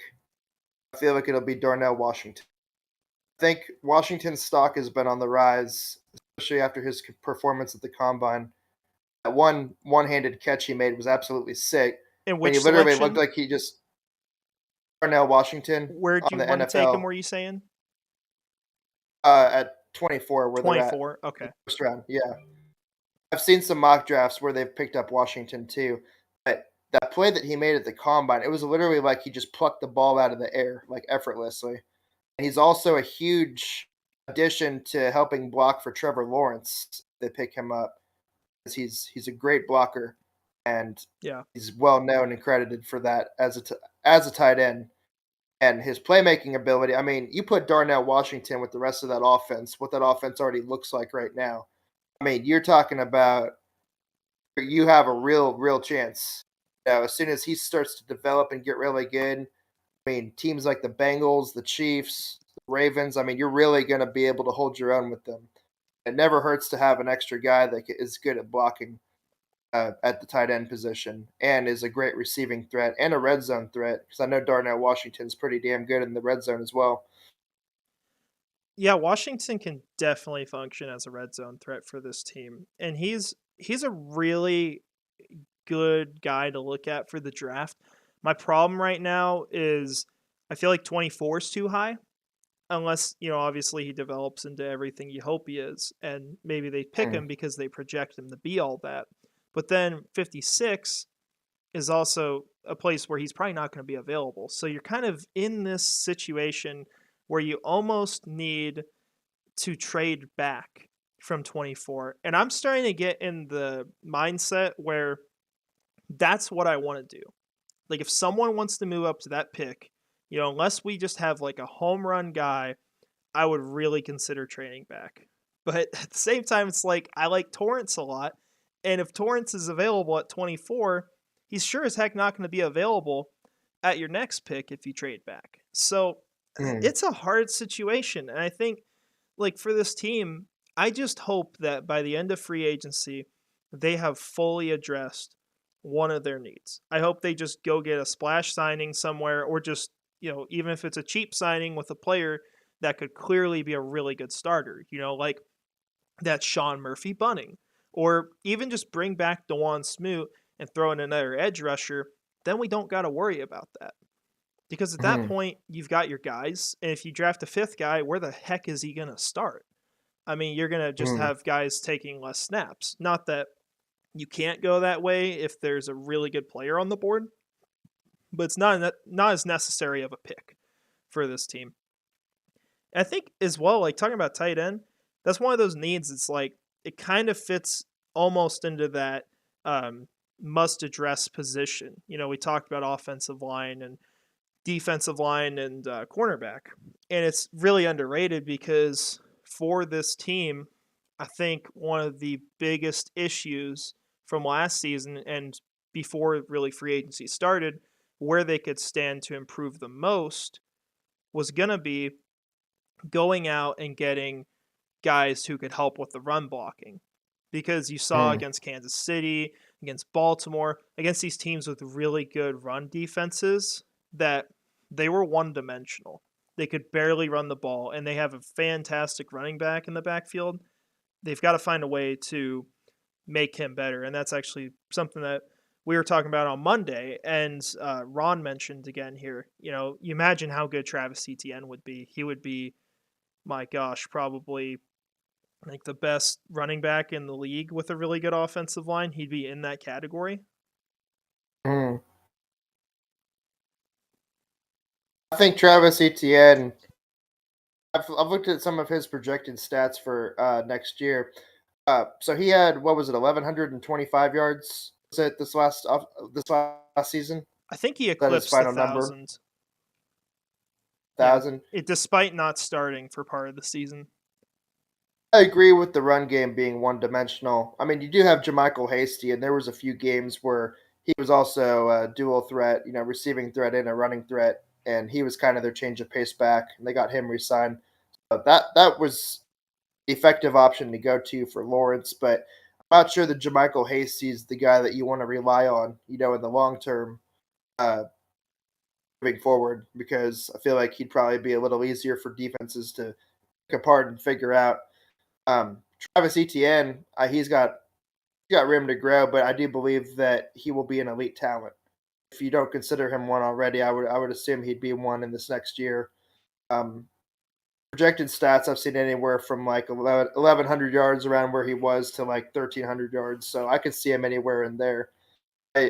I feel like it'll be Darnell Washington. I think Washington's stock has been on the rise, especially after his performance at the combine. That one-handed catch he made was absolutely sick. In I mean, he which literally looked selection? like he just Darnell Washington Where'd on you the want to take him? NFL Were you saying at 24, where they're at 24? the Okay. first round. Yeah, I've seen some mock drafts where they've picked up Washington too, but that play that he made at the combine, it was literally like he just plucked the ball out of the air like effortlessly. And he's also a huge addition to helping block for Trevor Lawrence. They pick him up because he's a great blocker, and Yeah. he's well known and credited for that as a tight end. And his playmaking ability. I mean, you put Darnell Washington with the rest of that offense, what that offense already looks like right now. I mean, you're talking about you have a real chance. As soon as he starts to develop and get really good, I mean, teams like the Bengals, the Chiefs, the Ravens, I mean, you're really going to be able to hold your own with them. It never hurts to have an extra guy that is good at blocking at the tight end position and is a great receiving threat and a red zone threat because I know Darnell Washington's pretty damn good in the red zone as well. Yeah, Washington can definitely function as a red zone threat for this team. And he's a really good guy to look at for the draft. My problem right now is I feel like 24 is too high unless, obviously he develops into everything you hope he is and maybe they pick Hmm. him because they project him to be all that. But then 56 is also a place where he's probably not going to be available. So you're kind of in this situation where you almost need to trade back from 24. And I'm starting to get in the mindset where that's what I want to do. Like if someone wants to move up to that pick, unless we just have like a home run guy, I would really consider trading back. But at the same time, it's like I like Torrance a lot. And if Torrance is available at 24, he's sure as heck not going to be available at your next pick if you trade back. So Hmm. it's a hard situation. And I think, like, for this team, I just hope that by the end of free agency, they have fully addressed one of their needs. I hope they just go get a splash signing somewhere or just, even if it's a cheap signing with a player that could clearly be a really good starter, like that Sean Murphy-Bunting, or even just bring back Dewan Smoot and throw in another edge rusher, then we don't got to worry about that. Because at that Hmm. point, you've got your guys, and if you draft a fifth guy, where the heck is he going to start? I mean, you're going to just Hmm. have guys taking less snaps. Not that you can't go that way if there's a really good player on the board, but it's not as necessary of a pick for this team. I think as well, like talking about tight end, that's one of those needs. It's like it kind of fits almost into that must address position. We talked about offensive line and defensive line and cornerback, and it's really underrated because for this team, I think one of the biggest issues from last season and before really free agency started, where they could stand to improve the most was going to be going out and getting guys who could help with the run blocking. Because you saw Hmm. against Kansas City, against Baltimore, against these teams with really good run defenses, that they were one dimensional. They could barely run the ball, and they have a fantastic running back in the backfield. They've got to find a way to make him better. And that's actually something that we were talking about on Monday. And Ron mentioned again here, you imagine how good Travis Etienne would be. He would be, my gosh, probably like the best running back in the league with a really good offensive line. He'd be in that category. Hmm. I think Travis Etienne. I've looked at some of his projected stats for next year. So he had what was it, 1,125 yards? Was it this last season? Is I think he that his eclipsed a final number? thousand. Yeah, 1,000. despite not starting for part of the season. I agree with the run game being one dimensional. I mean, you do have Jermichael Hasty, and there was a few games where he was also a dual threat, receiving threat and a running threat, and he was kind of their change of pace back, and they got him re-signed. So that was the effective option to go to for Lawrence, but I'm not sure that Jermichael Hasty is the guy that you want to rely on, in the long term, uh, moving forward, because I feel like he'd probably be a little easier for defenses to pick apart and figure out. Travis Etienne, he's got room to grow, but I do believe that he will be an elite talent. If you don't consider him one already, I would assume he'd be one in this next year. Um, Projected stats I've seen anywhere from like 1,100 yards around where he was to like 1,300 yards, so I could see him anywhere in there.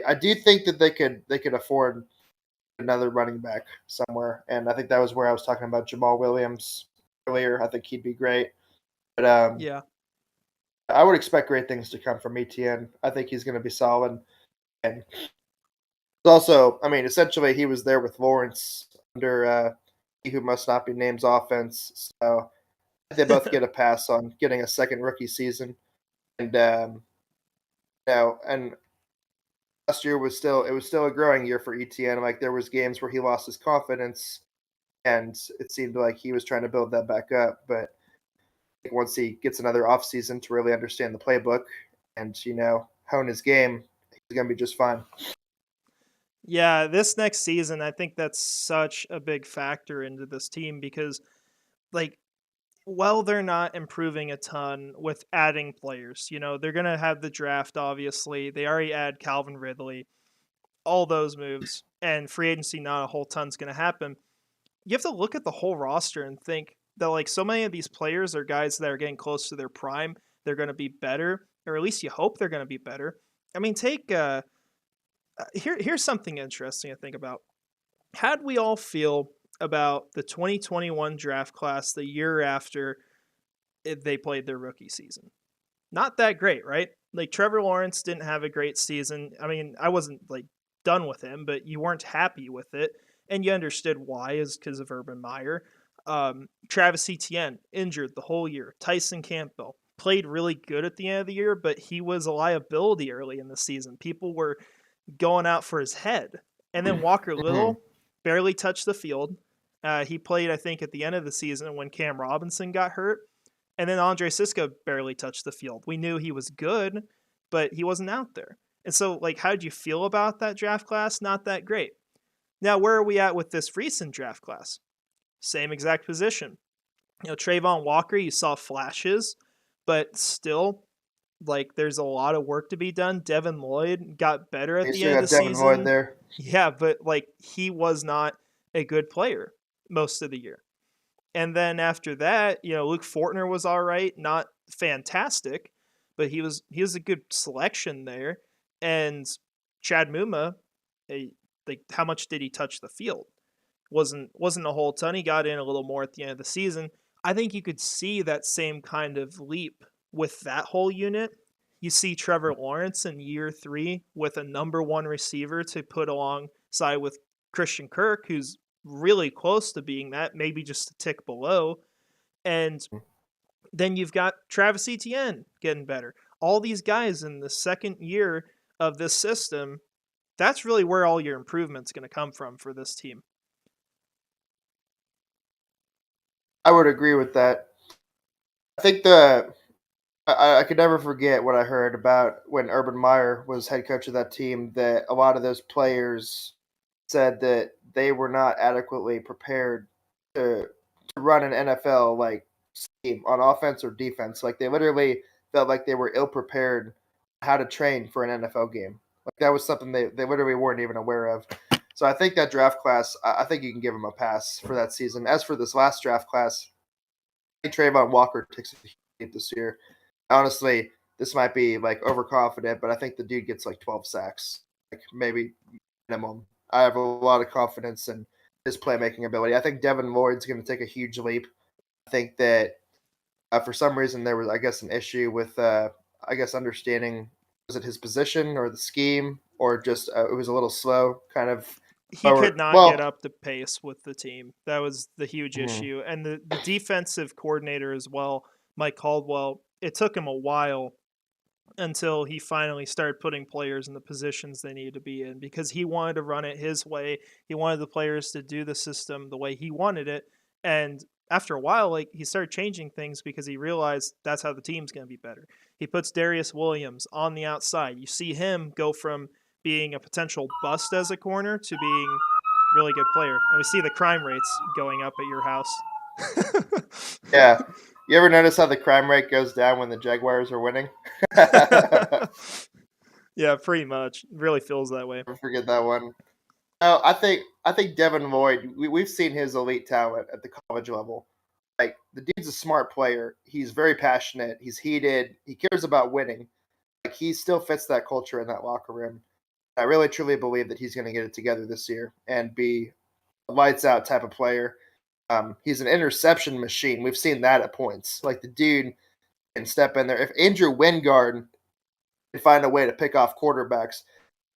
I do think that they could afford another running back somewhere, and I think that was where I was talking about Jamal Williams earlier. I think he'd be great, but Yeah. I would expect great things to come from ETN. I think he's going to be solid, and also, I mean, essentially, he was there with Lawrence under he who must not be named's offense. So they both get a pass on getting a second rookie season, and and last year was still a growing year for ETN. Like there was games where he lost his confidence, and it seemed like he was trying to build that back up. But once he gets another offseason to really understand the playbook and hone his game, he's gonna be just fine. Yeah, this next season, I think that's such a big factor into this team because, like, while they're not improving a ton with adding players, they're going to have the draft, obviously. They already add Calvin Ridley, all those moves, and free agency, not a whole ton's going to happen. You have to look at the whole roster and think that, like, so many of these players are guys that are getting close to their prime. They're going to be better, or at least you hope they're going to be better. I mean, here's something interesting to think about. How'd we all feel about the 2021 draft class the year after they played their rookie season? Not that great, right? Like Trevor Lawrence didn't have a great season. I mean, I wasn't like done with him, but you weren't happy with it, and you understood why is because of Urban Meyer. Travis Etienne injured the whole year. Tyson Campbell played really good at the end of the year, but he was a liability early in the season. People were going out for his head. And then Walker Mhm. Little barely touched the field. He played, I think, at the end of the season when Cam Robinson got hurt. And then Andre Cisco barely touched the field. We knew he was good, but he wasn't out there. And so, like, how did you feel about that draft class? Not that great. Now, where are we at with this recent draft class? Same exact position. Trayvon Walker, you saw flashes, but still, like, there's a lot of work to be done. Devin Lloyd got better at You the still end of the got Devin Lloyd season. there. Yeah, but like he was not a good player most of the year. And then after that, Luke Fortner was all right, not fantastic, but he was a good selection there. And Chad Muma, like how much did he touch the field? Wasn't a whole ton. He got in a little more at the end of the season. I think you could see that same kind of leap with that whole unit. You see Trevor Lawrence in year 3 with a number 1 receiver to put alongside with Christian Kirk, who's really close to being that, maybe just a tick below. And then you've got Travis Etienne getting better. All these guys in the second year of this system, that's really where all your improvement's going to come from for this team. I would agree with that. I think I could never forget what I heard about when Urban Meyer was head coach of that team. That a lot of those players said that they were not adequately prepared to run an NFL like scheme on offense or defense. Like they literally felt like they were ill prepared how to train for an NFL game. Like that was something they literally weren't even aware of. So I think that draft class, I think you can give them a pass for that season. As for this last draft class, I think Trayvon Walker takes a leap this year. Honestly, this might be like overconfident, but I think the dude gets like 12 sacks, like maybe minimum. I have a lot of confidence in his playmaking ability. I think Devin Lloyd's going to take a huge leap. I think that for some reason there was, I guess, an issue with, I guess, understanding was it his position or the scheme or just it was a little slow, kind of. He could Or not get well, up to pace with the team. That was the huge mhm. issue. And the defensive coordinator as well, Mike Caldwell, it took him a while until he finally started putting players in the positions they needed to be in because he wanted to run it his way. He wanted the players to do the system the way he wanted it. And after a while, like he started changing things because he realized that's how the team's going to be better. He puts Darius Williams on the outside. You see him go from being a potential bust as a corner to being a really good player. And we see the crime rates going up at your house. Yeah. You ever notice how the crime rate goes down when the Jaguars are winning? Never Yeah, pretty much. It really feels that way. forget that one. No, I think Devin Lloyd. We've seen his elite talent at the college level. Like the dude's a smart player. He's very passionate. He's heated. He cares about winning. Like he still fits that culture in that locker room. I really truly believe that he's going to get it together this year and be a lights out type of player. He's an interception machine. We've seen that at points. Like the dude can step in there. If Andrew Wingard can find a way to pick off quarterbacks,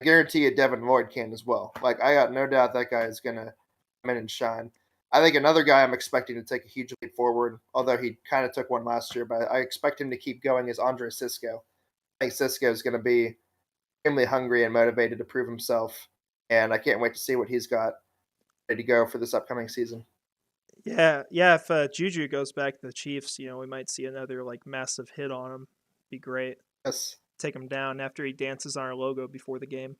I guarantee you Devin Lloyd can as well. Like I got no doubt that guy is gonna come in and shine. I think another guy I'm expecting to take a huge leap forward, although he kind of took one last year, but I expect him to keep going is Andre Cisco. I think Cisco is going to be extremely hungry and motivated to prove himself, and I can't wait to see what he's got ready to go for this upcoming season. Yeah, yeah. If Juju goes back to the Chiefs, we might see another like massive hit on him. Be great. Yes. Take him down after he dances on our logo before the game.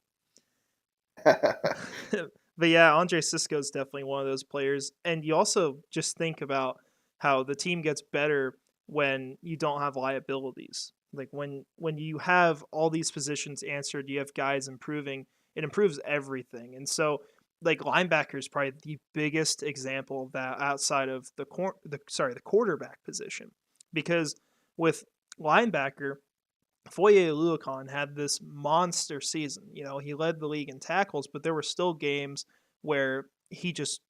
But yeah, Andre Cisco is definitely one of those players. And you also just think about how the team gets better when you don't have liabilities. Like when you have all these positions answered, you have guys improving. It improves everything. And so, like linebacker is probably the biggest example of that outside of the quarterback position, because with linebacker, Foye Oluokun had this monster season. He led the league in tackles, but there were still games where he just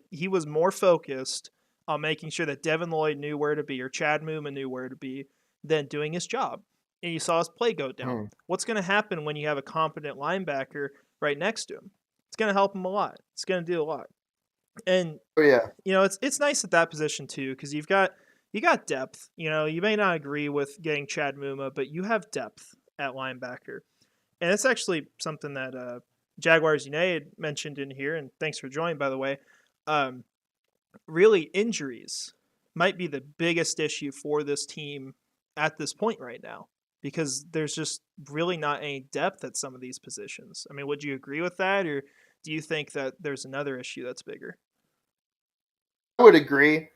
he was more focused on making sure that Devin Lloyd knew where to be or Chad Muma knew where to be than doing his job. And you saw his play go down. Hmm. What's going to happen when you have a competent linebacker right next to him? It's going to help him a lot. It's going to do a lot. And Oh yeah. it's nice at that position too, because you got depth. You may not agree with getting Chad Muma, but you have depth at linebacker, and it's actually something that Jaguars United mentioned in here. And thanks for joining, by the way. Um, Really, injuries might be the biggest issue for this team at this point right now, because there's just really not any depth at some of these positions. I mean, would you agree with that, or do you think that there's another issue that's bigger? I would agree,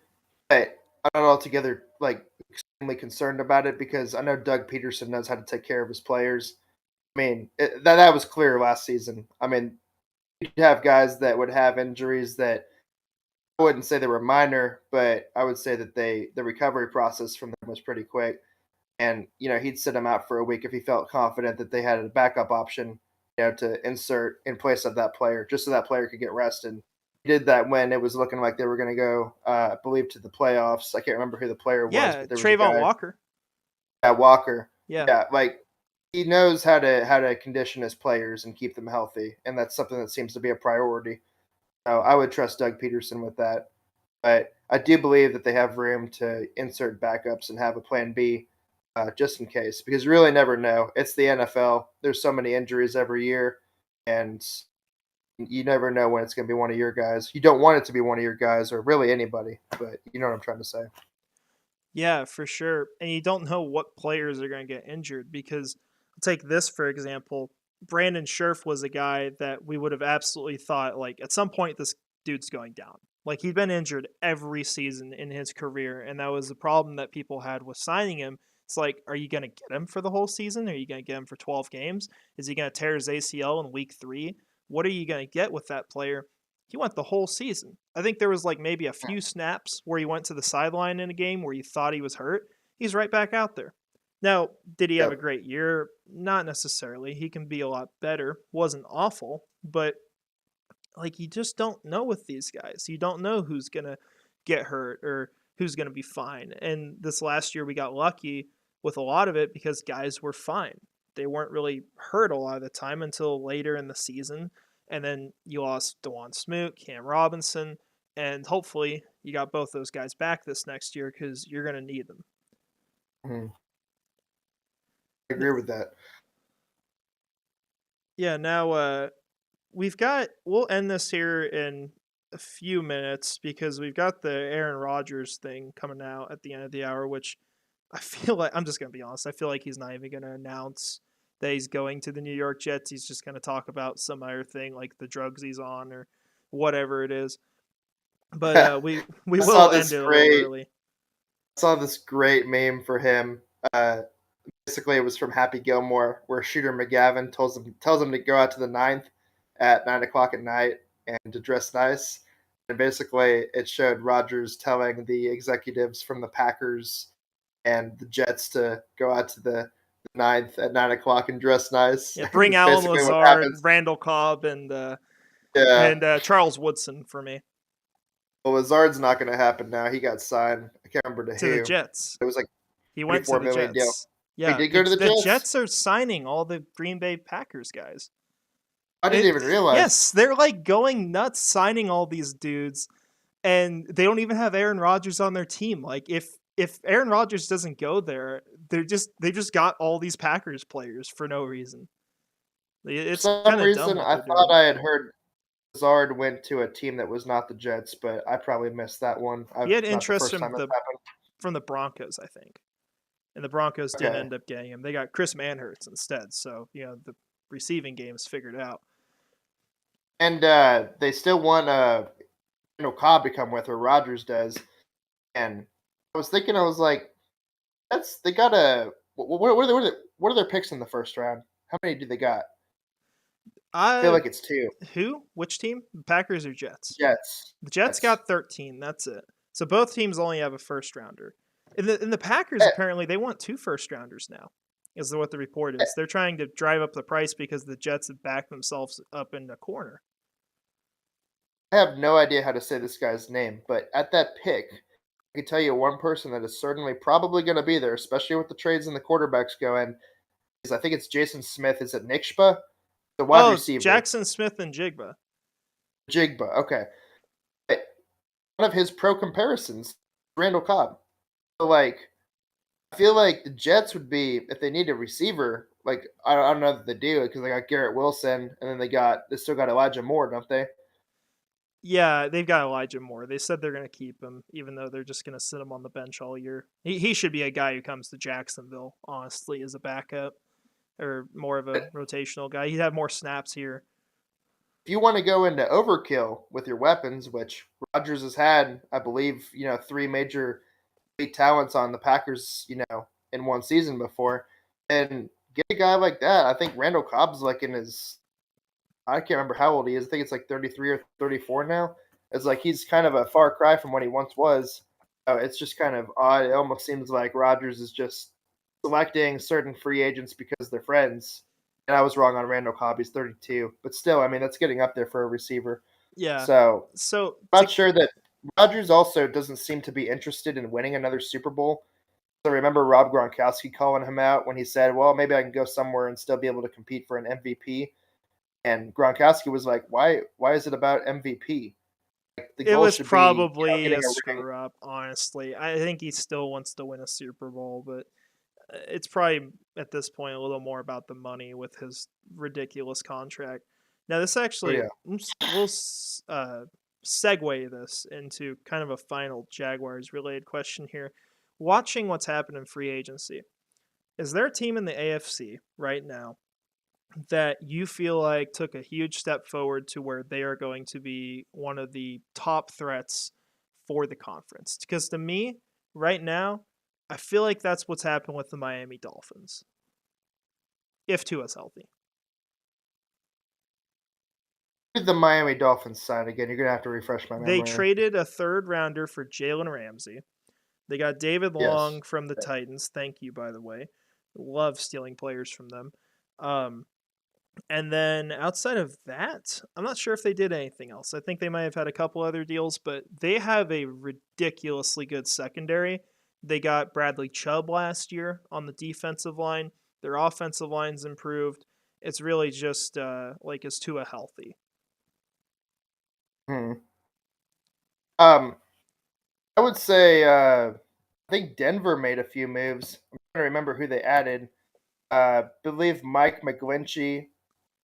but I'm not altogether like extremely concerned about it because I know Doug Peterson knows how to take care of his players. I mean, that was clear last season. I mean, you'd have guys that would have injuries that I wouldn't say they were minor, but I would say that the recovery process from them was pretty quick. And he'd sit them out for a week if he felt confident that they had a backup option, to insert in place of that player, just so that player could get rested. He did that when it was looking like they were going to go, I believe, to the playoffs. I can't remember who the player was, Yeah, but there was a Trayvon guy, Walker. Walker. Yeah. Yeah, like he knows how to condition his players and keep them healthy, and that's something that seems to be a priority. So I would trust Doug Peterson with that. But I do believe that they have room to insert backups and have a plan B, just in case, because you really never know. It's the NFL. There's so many injuries every year, and you never know when it's going to be one of your guys. You don't want it to be one of your guys or really anybody, but you know what I'm trying to say. Yeah, for sure. And you don't know what players are going to get injured, because take this for example. Brandon Scherf was a guy that we would have absolutely thought like at some point this dude's going down. Like he'd been injured every season in his career, and that was the problem that people had with signing him. It's like, are you going to get him for the whole season? Are you going to get him for 12 games? Is he going to tear his ACL in week 3? What are you going to get with that player? He went the whole season. I think there was like maybe a few snaps where he went to the sideline in a game where you thought he was hurt. He's right back out there. Now, did he have a Yep. great year? Not necessarily. He can be a lot better. Wasn't awful, but like you just don't know with these guys. You don't know who's going to get hurt or who's going to be fine. And this last year we got lucky with a lot of it because guys were fine. They weren't really hurt a lot of the time until later in the season. And then you lost Dewan Smoot, Cam Robinson, and hopefully you got both those guys back this next year because you're going to need them. Mhm. I agree with that. Yeah, now we'll end this here in a few minutes because we've got the Aaron Rodgers thing coming out at the end of the hour, which I feel like, I'm just going to be honest, I feel like he's not even going to announce that he's going to the New York Jets. He's just going to talk about some other thing like the drugs he's on or whatever it is. But we I saw will end this it a little great early. saw this great meme for him. Basically, it was from Happy Gilmore, where Shooter McGavin tells him to go out to the ninth at 9 o'clock at night and to dress nice. And basically, it showed Rodgers telling the executives from the Packers and the Jets to go out to the ninth at 9 o'clock and dress nice. Yeah, bring It's Alan basically what Lazard, happens. Randall Cobb, Yeah. and Charles Woodson for me Well, Lazard's not going to happen now. He got signed. I can't remember to to the who. Jets. It was like He went to 34 the million deal. Jets. He Yeah, did go to the the Jets. Jets are signing all the Green Bay Packers guys. I didn't even realize. Yes, they're like going nuts signing all these dudes, and they don't even have Aaron Rodgers on their team. Like if Aaron Rodgers doesn't go there, they just got all these Packers players for no reason. For It's some kind of dumb reason, what I they're thought doing. I had heard Lazard went to a team that was not the Jets, but I probably missed that one. He had Not the interest first time that's happened. from the Broncos, I think, and the Broncos didn't Okay. end up getting him. They got Chris Manhurts instead. So the receiving game's figured out. And they still want Cobb to come with, or Rodgers does. And I was thinking, I was like, they got a what are their picks in the first round? How many do they got? I feel I like it's two. Who? Which team? Packers or Jets? Jets. The Jets Jets. got 13. That's it. So both teams only have a first rounder. In the Packers, Eh, apparently, they want 2 first rounders now, is what the report eh, is. They're trying to drive up the price because the Jets have backed themselves up in the corner. I have no idea how to say this guy's name, but at that pick, I can tell you one person that is certainly probably going to be there, especially with the trades and the quarterbacks going. Is I think it's Jason Smith. Is it Nixba, the wide Oh, receiver? Jackson Smith and Jigba. Jigba. Okay. One of his pro comparisons, Randall Cobb. So like, I feel like the Jets would be if they need a receiver. Like I don't know that they do because they got Garrett Wilson and then they still got Elijah Moore, don't they? Yeah, they've got Elijah Moore. They said they're going to keep him, even though they're just going to sit him on the bench all year. He should be a guy who comes to Jacksonville, honestly, as a backup or more of a But rotational guy. He'd have more snaps here. if you want to go into overkill with your weapons, which Rodgers has had, I believe, three major elite talents on the Packers, in one season before, and get a guy like that. I think Randall Cobb's like in his I can't remember how old he is. I think it's like 33 or 34 now. It's like he's kind of a far cry from what he once was. It's just kind of odd. It almost seems like Rodgers is just selecting certain free agents because they're friends. And I was wrong on Randall Cobb. He's 32. But still, I mean, that's getting up there for a receiver. Yeah. So So I'm to not sure that Rodgers also doesn't seem to be interested in winning another Super Bowl. So remember Rob Gronkowski calling him out when he said, well, maybe I can go somewhere and still be able to compete for an MVP. And Gronkowski was like, "Why is it about MVP? Like the It goal was should be, probably getting a a ring." screw up, honestly. I think he still wants to win a Super Bowl, but it's probably at this point a little more about the money with his ridiculous contract. Now, this Oh actually, yeah, we'll segue this into kind of a final Jaguars related question here. Watching what's happened in free agency, is there a team in the AFC right now that you feel like took a huge step forward to where they are going to be one of the top threats for the conference? Because to me, right now, I feel like that's what's happened with the Miami Dolphins. If Tua's healthy. who did the Miami Dolphins sign again? You're gonna have to refresh my They memory. traded a third rounder for Jalen Ramsey. They got David Yes. Long from the Titans. Thank you, by the way. Love stealing players from them. Um, And then outside of that, I'm not sure if they did anything else. I think they might have had a couple other deals, but they have a ridiculously good secondary. They got Bradley Chubb last year on the defensive line. Their offensive line's improved. It's really just like is Tua healthy? Hmm. Um, I would say I think Denver made a few moves. I'm trying to remember who they added. Believe Mike McGlinchey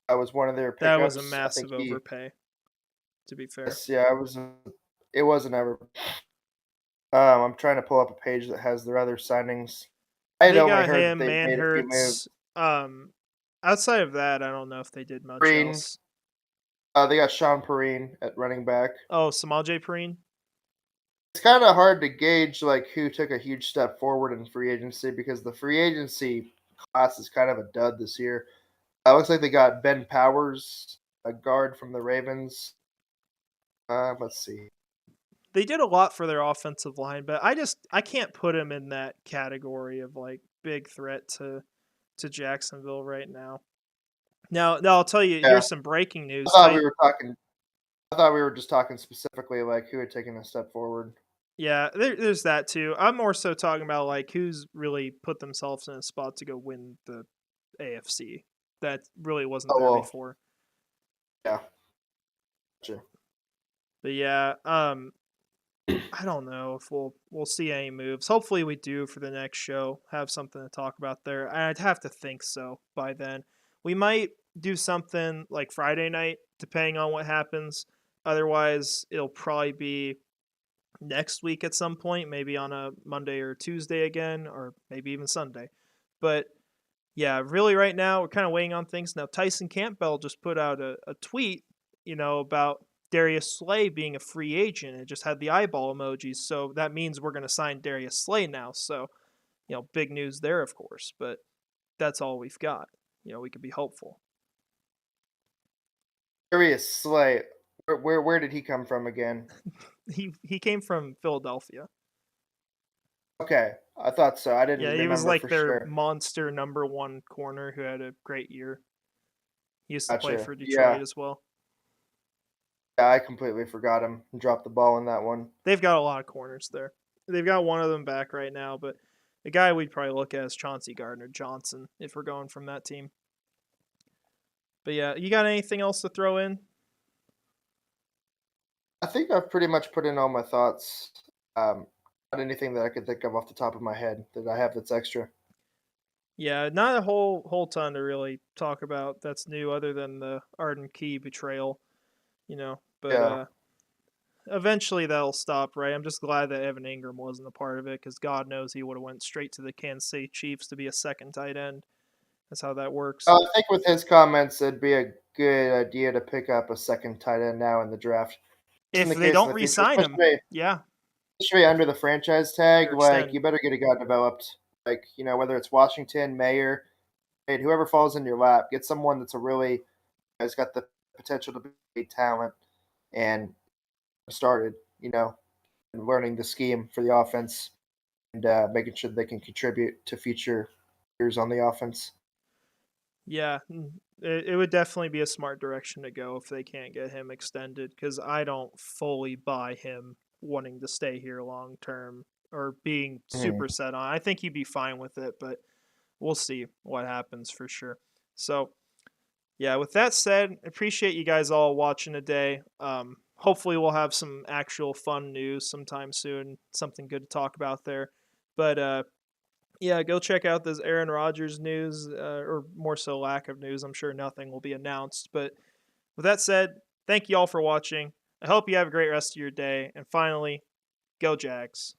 was one of their That was a pickups. I think massive he. overpay, to be fair. Yes, yeah, it was. It wasn't ever. I'm trying to pull up a page that has their other signings. I had They only got heard that him, they made a few Manhurts. moves. Outside of that, I don't know if they did much Green, else. they got Sean Perrine at running back. Oh, Samaje Perine? It's kind of hard to gauge like who took a huge step forward in free agency because the free agency class is kind of a dud this year. It looks like they got Ben Powers, a guard from the Ravens. Let's see. They did a lot for their offensive line, but I can't put him in that category of like big threat to to Jacksonville right now. Now I'll tell you. Yeah, Here's some breaking I news. thought we were talking. I thought we were just talking specifically like who had taken a step forward. Yeah, there's that too. I'm more so talking about like who's really put themselves in a spot to go win the AFC. That really wasn't Oh there well, before. yeah, gotcha. But yeah, I don't know if we'll see any moves. Hopefully we do for the next show. Have something to talk about there. I'd have to think so by then. We might do something like Friday night, depending on what happens. Otherwise, it'll probably be next week at some point, maybe on a Monday or Tuesday again, or maybe even Sunday. But yeah, really right now we're kind of waiting on things. Now Tyson Campbell just put out a tweet, about Darius Slay being a free agent. It just had the eyeball emojis, so that means we're going to sign Darius Slay now. So, big news there, of course. But that's all we've got. We could be hopeful. Curious Slay. Where did he come from again? He came from Philadelphia. Okay, I thought so. I Yeah, didn't he was remember like for their sure. monster number one corner who had a great year. He used to play Gotcha. for Yeah, Detroit as well. yeah, I completely forgot him. Dropped the ball in that one. They've got a lot of corners there. They've got one of them back right now, but the guy we'd probably look at is Chauncey Gardner-Johnson if we're going from that team. But yeah, you got anything else to throw in? I think I've pretty much put in all my thoughts. Not anything that I could think of off the top of my head that I have that's extra. Yeah, not a whole ton to really talk about that's new other than the Arden Key betrayal, But Yeah. eventually that'll stop, right? I'm just glad that Evan Ingram wasn't a part of it because God knows he would have went straight to the Kansas City Chiefs to be a second tight end. That's how that works. I think with his comments, it'd be a good idea to pick up a second tight end now in the draft. Just in If the they case in don't the future, re-sign him, yeah, especially under the franchise tag, or like extend. you better get a guy developed. Like whether it's Washington, Mayer, and whoever falls in your lap, get someone that's a really has got the potential to be talent and started. And learning the scheme for the offense and making sure they can contribute to future years on the offense. Yeah, it would definitely be a smart direction to go if they can't get him extended because I don't fully buy him wanting to stay here long term or being Mhm. super set on. I think he'd be fine with it, but we'll see what happens for sure. So, yeah, with that said, appreciate you guys all watching today. Hopefully, we'll have some actual fun news sometime soon, something good to talk about there. But yeah, go check out this Aaron Rodgers news, or more so lack of news. I'm sure nothing will be announced. But with that said, thank you all for watching. I hope you have a great rest of your day. And finally, go Jags.